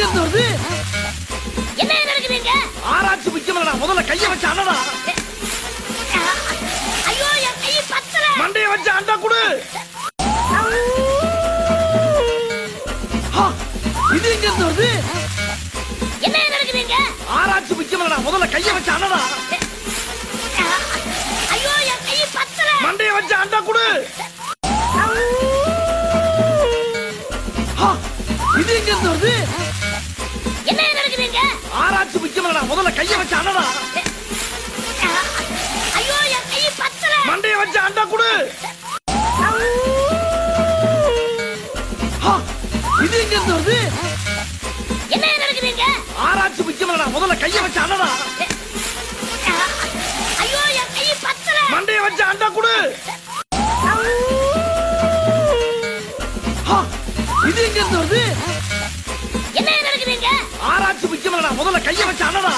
இருந்து வருது? என்ன நடக்குதுங்க? ஆராய்ச்சி முக்கியமாடா. முதல்ல கைய வச்சு அண்ணடா. ஐயோ என் கை பத்தல. மண்டைய வச்சு அண்டா குடு. இது எங்க இருந்து வருது? என்ன நடக்குதுங்க? ஆராய்ச்சி முக்கியமாடா. முதல்ல கைய வச்சு அண்ணடா. ஐயோ என் கை பத்தல. மண்டைய வச்சு அண்டா குடு. இது எங்க இருந்து வருது? என்ன நடக்குதுங்க? ஆராய்ச்சி முக்கியமாடா. முதல்ல கைய வச்சு அண்ணடா. ஐயோ என் கை பத்தல. மண்டைய வச்சு அண்டா குடு. இது எங்க இருந்து வருது? என்ன நடக்குதுங்க? ஆராய்ச்சி முக்கியமாடா. முதல்ல கைய வச்சு அண்ணடா. ஐயோ என் கை பத்தல. மண்டைய வச்சு அண்டா குடு. இது எங்க இருந்து வருது? என்ன நடக்குதுங்க? ஆராய்ச்சி முக்கியமாடா. முதல்ல கைய வச்சு அண்ணடா.